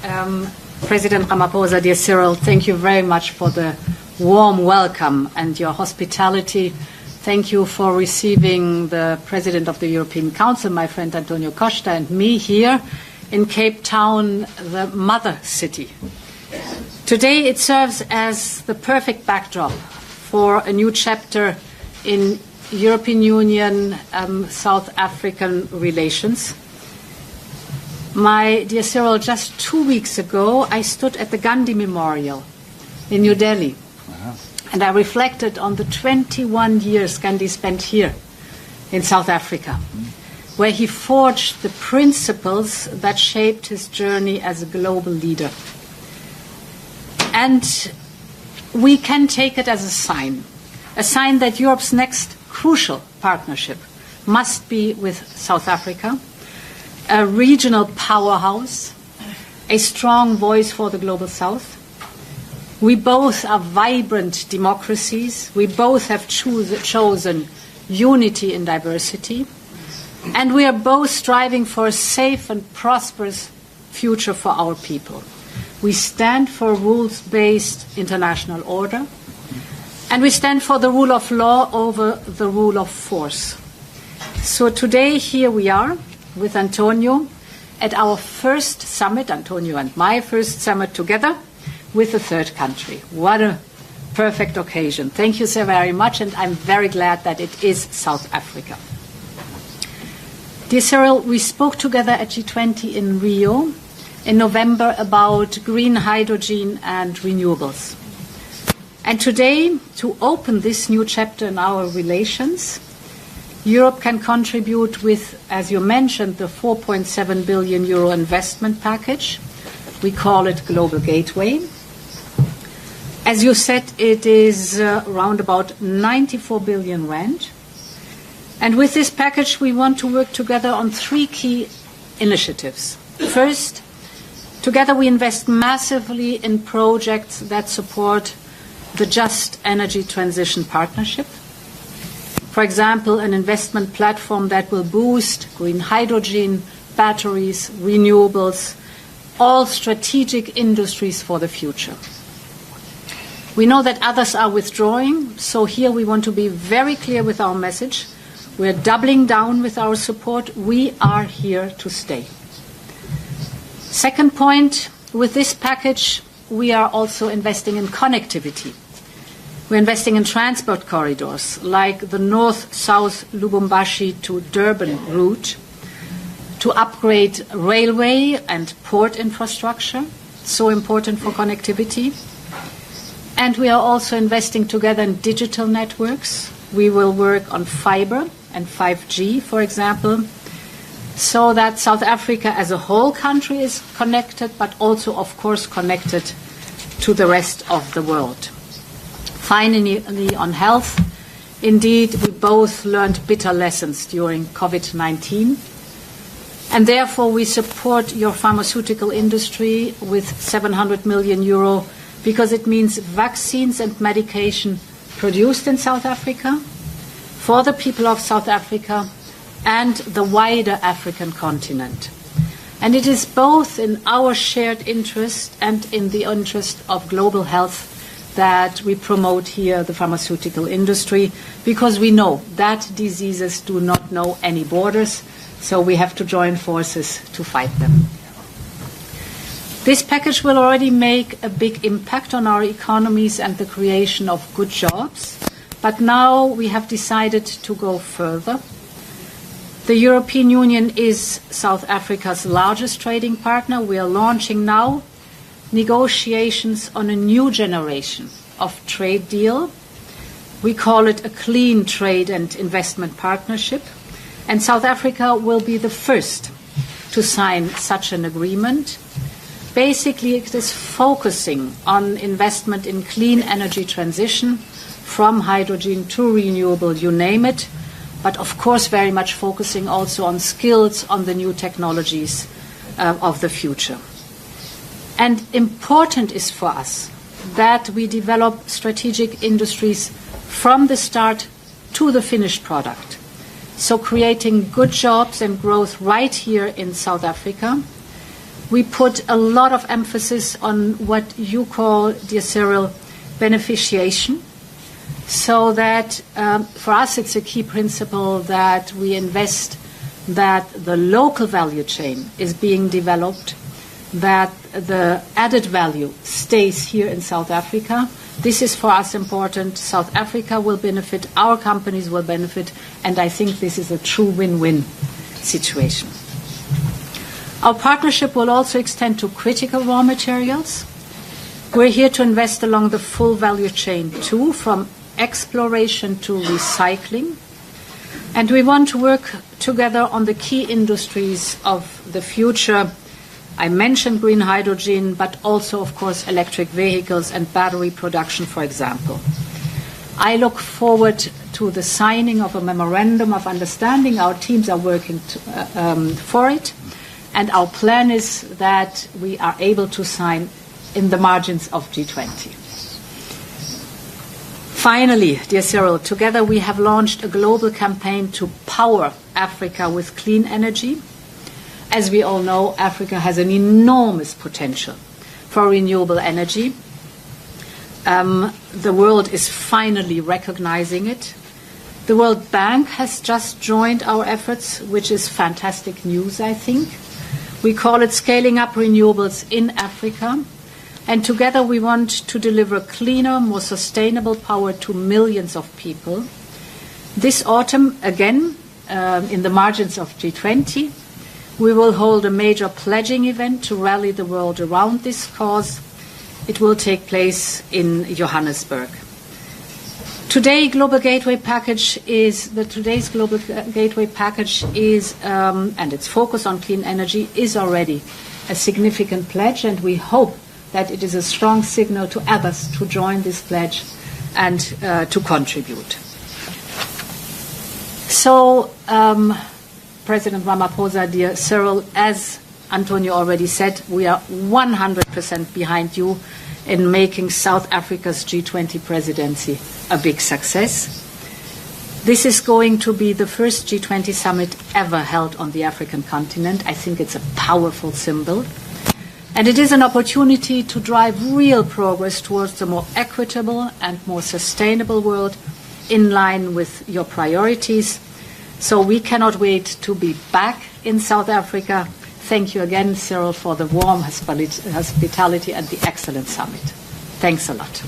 President Ramaphosa, dear Cyril, thank you very much for the warm welcome and your hospitality. Thank you for receiving the President of the European Council, my friend Antonio Costa, and me here in Cape Town, the mother city. Today it serves as the perfect backdrop for a new chapter in European Union South African relations. My dear Cyril, just 2 weeks ago I stood at the Gandhi Memorial in New Delhi. And I reflected on the 21 years Gandhi spent here in South Africa, where he forged the principles that shaped his journey as a global leader. And we can take it as a sign that Europe's next crucial partnership must be with South Africa, a regional powerhouse, a strong voice for the global South. We both are vibrant democracies. We both have chosen unity in diversity. And we are both striving for a safe and prosperous future for our people. We stand for rules-based international order. And we stand for the rule of law over the rule of force. So today, here we are with Antonio at our first summit, Antonio and my first summit together, with a third country. What a perfect occasion. Thank you so very much, and I'm very glad that it is South Africa. Dear Cyril, we spoke together at G20 in Rio in November about green hydrogen and renewables. And today, to open this new chapter in our relations, Europe can contribute with, as you mentioned, the 4.7 billion euro investment package. We call it Global Gateway. As you said, it is around about 94 billion rand. And with this package, we want to work together on 3 key initiatives. First, together we invest massively in projects that support the Just Energy Transition Partnership. For example, an investment platform that will boost green hydrogen, batteries, renewables, all strategic industries for the future. We know that others are withdrawing, so here we want to be very clear with our message. We're doubling down with our support. We are here to stay. Second point, with this package, we are also investing in connectivity. We're investing in transport corridors like the north-south Lubumbashi to Durban route, to upgrade railway and port infrastructure, so important for connectivity. And we are also investing together in digital networks. We will work on fiber and 5G, for example, so that South Africa as a whole country is connected, but also, of course, connected to the rest of the world. Finally, on health, indeed, we both learned bitter lessons during COVID-19. And therefore, we support your pharmaceutical industry with 700 million euro because it means vaccines and medication produced in South Africa for the people of South Africa and the wider African continent. And it is both in our shared interest and in the interest of global health that we promote here the pharmaceutical industry, because we know that diseases do not know any borders, so we have to join forces to fight them. This package will already make a big impact on our economies and the creation of good jobs, but now we have decided to go further. The European Union is South Africa's largest trading partner. We are launching now negotiations on a new generation of trade deal. We call it a clean trade and investment partnership. And South Africa will be the first to sign such an agreement. Basically, it is focusing on investment in clean energy transition, from hydrogen to renewable, you name it, but of course very much focusing also on skills, on the new technologies of the future. And important is for us that we develop strategic industries from the start to the finished product. So creating good jobs and growth right here in South Africa, we put a lot of emphasis on what you call, dear Cyril, beneficiation. So that for us it's a key principle that we invest that the local value chain is being developed, that the added value stays here in South Africa. This is for us important. South Africa will benefit, our companies will benefit, and I think this is a true win-win situation. Our partnership will also extend to critical raw materials. We're here to invest along the full value chain too, from exploration to recycling. And we want to work together on the key industries of the future. I mentioned green hydrogen, but also, of course, electric vehicles and battery production, for example. I look forward to the signing of a memorandum of understanding. Our teams are working for it, and our plan is that we are able to sign in the margins of G20. Finally, dear Cyril, together we have launched a global campaign to power Africa with clean energy. As we all know, Africa has an enormous potential for renewable energy. The world is finally recognizing it. The World Bank has just joined our efforts, which is fantastic news, I think. We call it Scaling Up Renewables in Africa. And together we want to deliver cleaner, more sustainable power to millions of people. This autumn, again, in the margins of G20, we will hold a major pledging event to rally the world around this cause. It will take place in Johannesburg. Today's Global Gateway Package is, and its focus on clean energy is already a significant pledge, and we hope that it is a strong signal to others to join this pledge and to contribute. So, President Ramaphosa, dear Cyril, as Antonio already said, we are 100% behind you in making South Africa's G20 presidency a big success. This is going to be the first G20 summit ever held on the African continent. I think it's a powerful symbol. And it is an opportunity to drive real progress towards a more equitable and more sustainable world in line with your priorities. So we cannot wait to be back in South Africa. Thank you again, Cyril, for the warm hospitality and the excellent summit. Thanks a lot.